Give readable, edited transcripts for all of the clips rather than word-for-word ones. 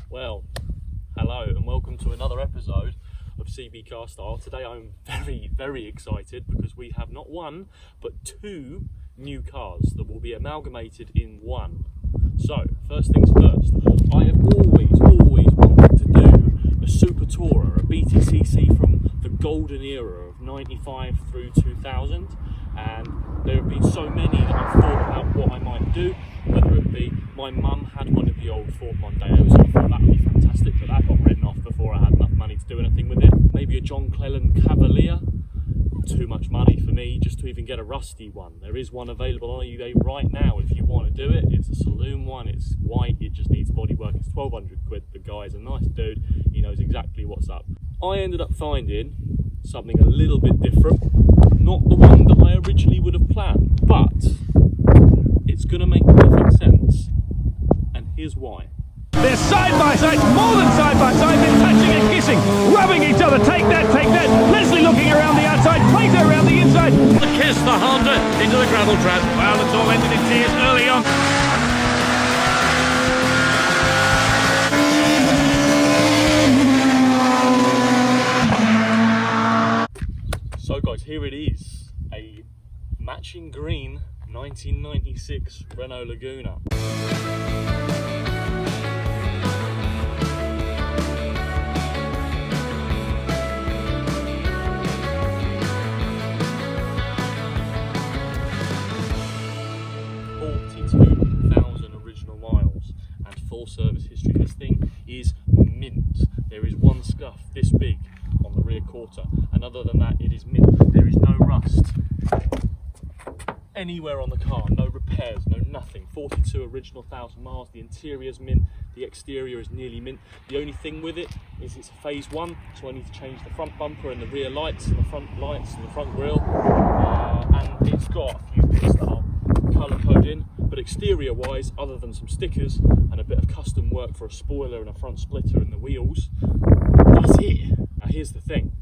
Well, hello and welcome to another episode of CB Car Style. Today I'm very excited because we have not one but two new cars that will be amalgamated in one. So first things first, I have always wanted to do a Super Tourer, a BTCC from the golden era of 95 through 2000, and there have been so many that I've thought about what I might do, whether it be my mum had one of the old Ford Mondeos and I thought that would be fantastic, but that got written off before I had enough money to do anything with it. Maybe a John Cleland Cavalier, too much money for me just to even get a rusty one. There is one available on eBay right now if you want to do it. It's a saloon one, it's white, it just needs bodywork. It's 1200 quid. The guy's a nice dude, he knows exactly what's up. I ended up finding something a little bit different, not the one that I originally would have planned, but it's going to make perfect sense, and here's why. They're side by side, more than side by side, they're touching and kissing, rubbing each other, take that, Leslie looking around the outside, Plato around the inside. The kiss, the Honda, into the gravel trap. Well, it's all ended in tears early on. So guys, here it is, a matching green 1996 Renault Laguna. Original miles and full service history. This thing is mint. There is one scuff this big on the rear quarter, and other than that it is mint. There is no rust anywhere on the car, no repairs, no nothing. 42 original 1,000 miles. The interior's mint, the exterior is nearly mint. The only thing with it is it's a phase one, so I need to change the front bumper and the rear lights and the front lights and the front grille, and it's got a few bits that I'll colour code in, but exterior wise, other than some stickers and a bit of custom work for a spoiler and a front splitter and the wheels, that's it. Now here's the thing,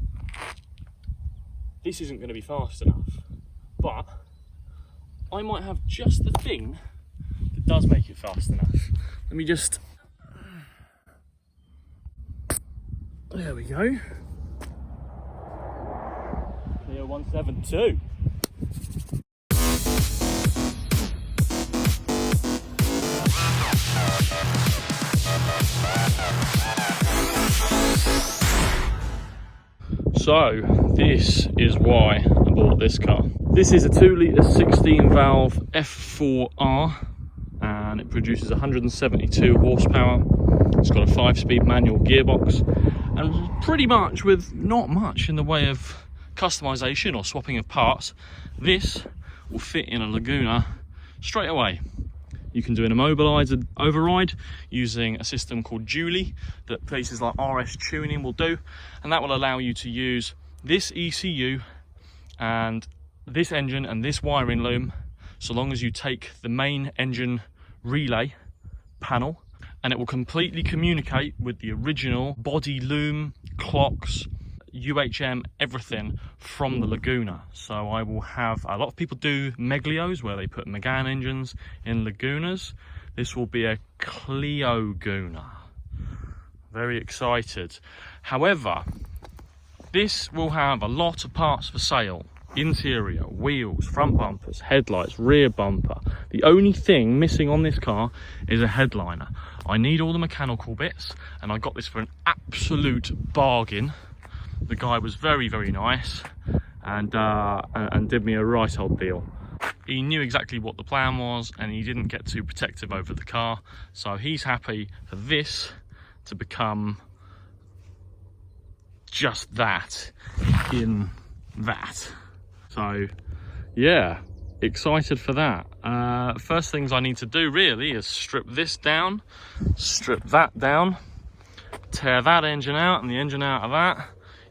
this isn't going to be fast enough, but I might have just the thing that does make it fast enough. Let me just, there we go, Clio 172. So this is why I bought this car. This is a 2 litre 16 valve F4R and it produces 172 horsepower. It's got a 5-speed manual gearbox, and pretty much with not much in the way of customization or swapping of parts, this will fit in a Laguna straight away. You can do an immobilizer override using a system called Julie that places like RS Tuning will do, and that will allow you to use this ECU and this engine and this wiring loom, so long as you take the main engine relay panel, and it will completely communicate with the original body loom, clocks, UHM, everything from the Laguna. So I will have, a lot of people do Meglios where they put Megane engines in Lagunas. This will be a Clio Guna. Very excited. However, this will have a lot of parts for sale. Interior, wheels, front bumpers, headlights, rear bumper. The only thing missing on this car is a headliner. I need all the mechanical bits, and I got this for an absolute bargain. The guy was very nice and did me a right old deal. He knew exactly what the plan was, and he didn't get too protective over the car, so he's happy for this to become just that in that. So yeah, excited for that. First things I need to do really is strip this down, strip that down, tear that engine out and the engine out of that,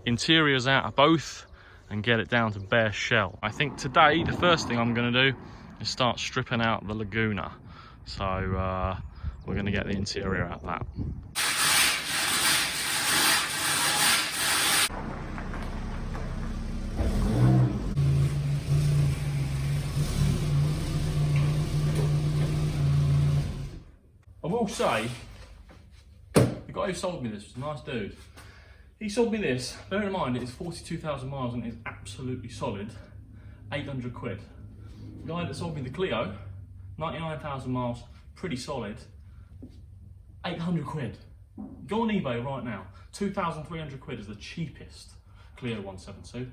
interiors out of both, and get it down to bare shell. I think today the first thing I'm going to do is start stripping out the Laguna. So we're going to get the interior out of that. I will say, the guy who sold me this was a nice dude. He sold me this, bear in mind it is 42,000 miles and it is absolutely solid, 800 quid. The guy that sold me the Clio, 99,000 miles, pretty solid, 800 quid. Go on eBay right now, 2,300 quid is the cheapest Clio 172.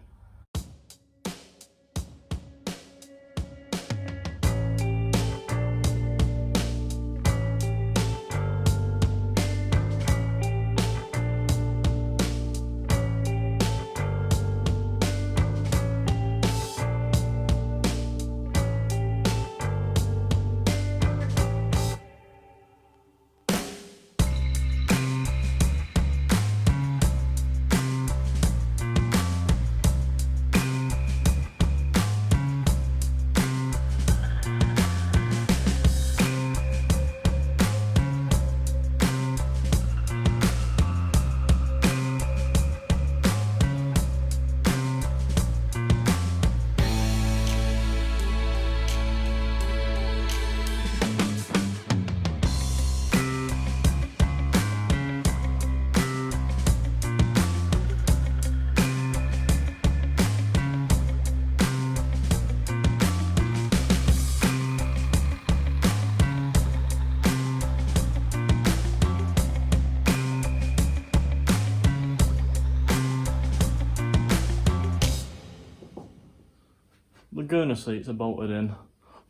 Laguna seats are bolted in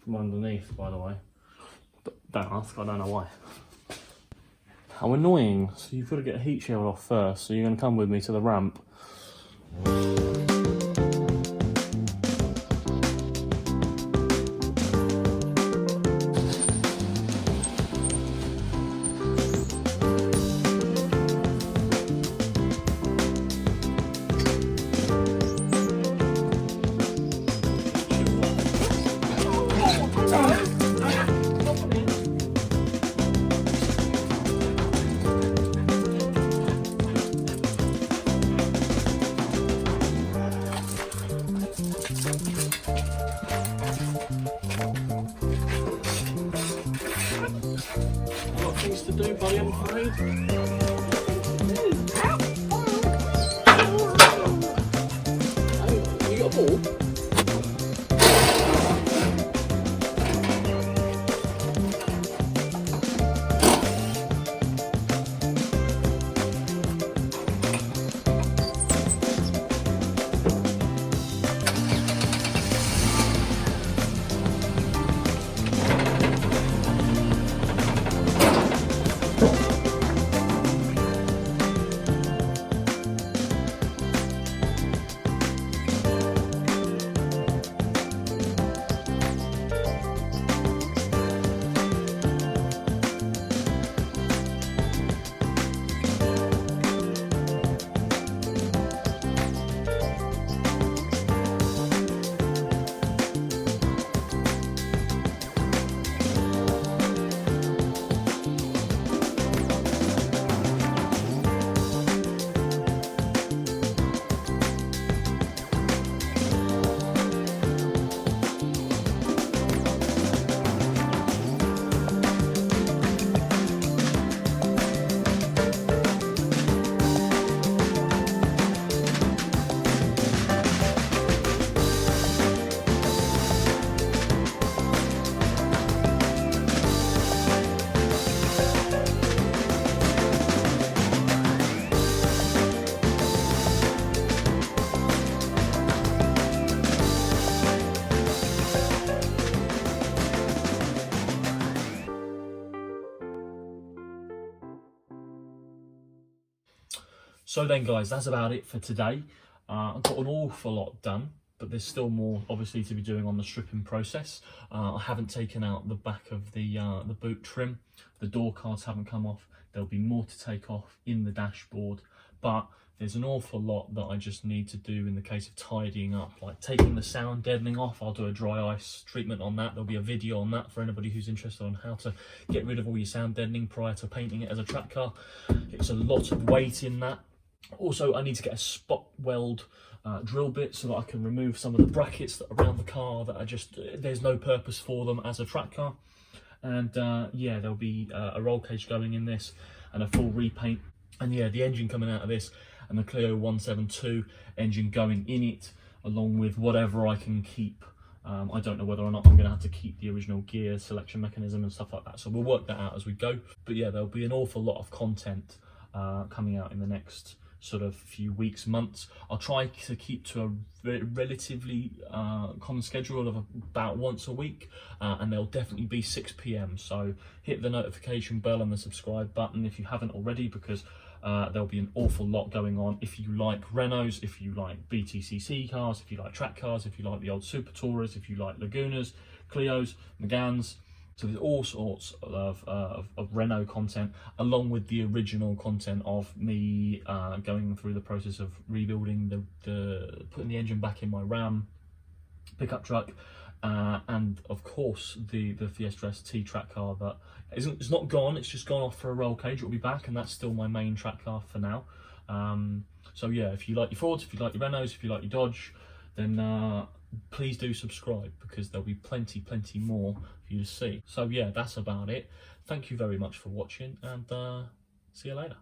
from underneath, by the way. But don't ask, I don't know why. How annoying. So you've got to get a heat shield off first, so you're going to come with me to the ramp. Things to do, buddy, I'm afraid. You got a ball? So then guys, that's about it for today. I've got an awful lot done, but there's still more obviously to be doing on the stripping process. I haven't taken out the back of the boot trim. The door cards haven't come off. There'll be more to take off in the dashboard, but there's an awful lot that I just need to do in the case of tidying up, like taking the sound deadening off. I'll do a dry ice treatment on that. There'll be a video on that for anybody who's interested on how to get rid of all your sound deadening prior to painting it as a track car. It's a lot of weight in that. Also, I need to get a spot weld drill bit so that I can remove some of the brackets that are around the car that are just, there's no purpose for them as a track car. And yeah, there'll be a roll cage going in this. and a full repaint. And yeah, the engine coming out of this and the Clio 172 engine going in it, along with whatever I can keep. I don't know whether or not I'm going to have to keep the original gear selection mechanism and stuff like that, so we'll work that out as we go. But yeah, there'll be an awful lot of content coming out in the next sort of few weeks, months. I'll try to keep to a relatively common schedule of about once a week, and they'll definitely be 6 PM, so hit the notification bell and the subscribe button if you haven't already, because there'll be an awful lot going on. If you like Renaults, if you like BTCC cars, if you like track cars, if you like the old Super Tourers, if you like Lagunas, Clios, Meganes, so there's all sorts of Renault content, along with the original content of me going through the process of rebuilding putting the engine back in my Ram pickup truck, and of course the Fiesta ST track car that it's not gone, it's just gone off for a roll cage. It'll be back, and that's still my main track car for now. So yeah, if you like your Fords, if you like your Renaults, if you like your Dodge, then please do subscribe, because there'll be plenty more for you to see. So yeah, that's about it. Thank you very much for watching, and see you later.